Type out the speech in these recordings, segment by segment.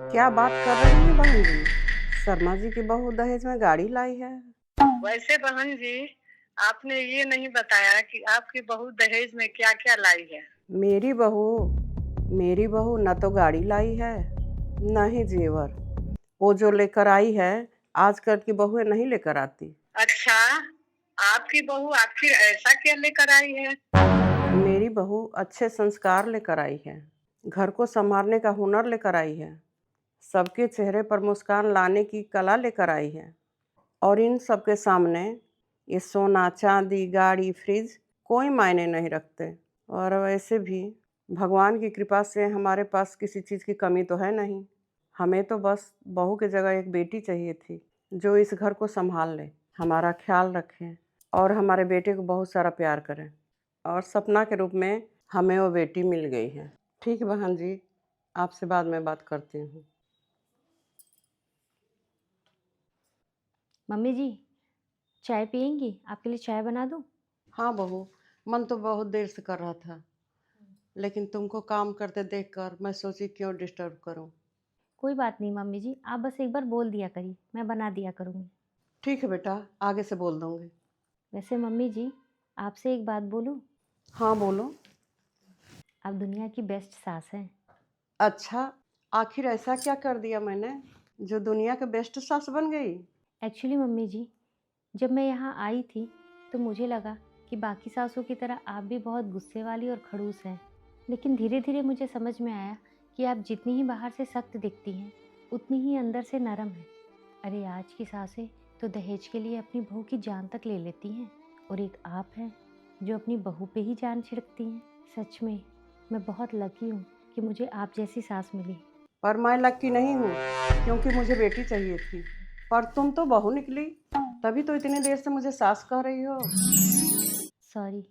क्या बात कर रही है बहन जी? शर्मा जी की बहू दहेज में गाड़ी लाई है। वैसे बहन जी, आपने ये नहीं बताया कि आपकी बहू दहेज में क्या-क्या लाई है? मेरी बहू मेरी बहू न तो गाड़ी लाई है, न ही जेवर। वो जो लेकर आई है, आजकल की बहुएं नहीं लेकर आती। अच्छा, आपकी बहू आखिर ऐसा क्या लेकर आई है? मेरी बहू अच्छे संस्कार लेकर आई है, घर को संभालने का हुनर लेकर आई है, सबके चेहरे पर मुस्कान लाने की कला लेकर आई है। और इन सबके सामने ये सोना, चांदी, गाड़ी, फ्रिज कोई मायने नहीं रखते। और वैसे भी भगवान की कृपा से हमारे पास किसी चीज़ की कमी तो है नहीं। हमें तो बस बहू की जगह एक बेटी चाहिए थी, जो इस घर को संभाल ले, हमारा ख्याल रखे और हमारे बेटे को बहुत सारा प्यार करे। और सपना के रूप में हमें वो बेटी मिल गई है। ठीक है बहन जी, आपसे बाद में बात करती हूँ। मम्मी जी, चाय पियेंगी? आपके लिए चाय बना दूँ? हाँ बहू, मन तो बहुत देर से कर रहा था, लेकिन तुमको काम करते देखकर मैं सोची क्यों डिस्टर्ब करूं। कोई बात नहीं मम्मी जी, आप बस एक बार बोल दिया करिए, मैं बना दिया करूँगी। ठीक है बेटा, आगे से बोल दूंगी। वैसे मम्मी जी, आपसे एक बात बोलूँ? हाँ बोलो। आप दुनिया की बेस्ट सास हैं। अच्छा, आखिर ऐसा क्या कर दिया मैंने जो दुनिया के बेस्ट सास बन गई? एक्चुअली मम्मी जी, जब मैं यहाँ आई थी, तो मुझे लगा कि बाकी सासों की तरह आप भी बहुत गुस्से वाली और खड़ूस हैं। लेकिन धीरे-धीरे मुझे समझ में आया कि आप जितनी ही बाहर से सख्त दिखती हैं, उतनी ही अंदर से नरम हैं। अरे आज की सासें तो दहेज के लिए अपनी बहू की जान तक ले लेती हैं, और एक आप हैं जो अपनी बहू पे ही जान छिड़कती हैं। सच में मैं बहुत लकी हूँ कि मुझे आप जैसी सास मिली। पर मैं लक्की नहीं हूँ, क्योंकि मुझे बेटी चाहिए थी। पर तुम तो बहू निकली, तभी तो इतनी देर से मुझे सास कह रही हो। सॉरी,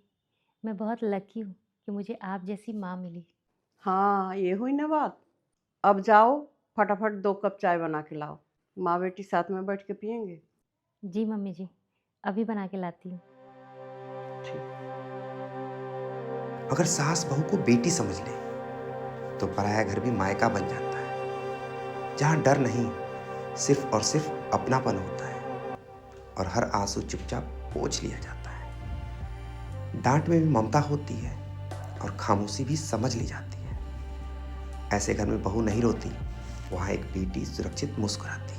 मैं बहुत लकी हूँ कि मुझे आप जैसी माँ मिली। हाँ, ये हुई ना बात। अब जाओ, फटाफट 2 कप चाय बना के लाओ, माँ बेटी साथ में बैठ के पियेंगे। जी मम्मी जी, अभी बना के लाती हूँ। ठीक। अगर सास बहू को बेटी समझ ले तो पराया घर भी मायका बन जाता है, जहां डर नहीं, सिर्फ और सिर्फ अपनापन होता है और हर आंसू चुपचाप पोंछ लिया जाता है। डांट में भी ममता होती है और खामोशी भी समझ ली जाती है। ऐसे घर में बहू नहीं रोती, वहां एक बेटी सुरक्षित मुस्कुराती है।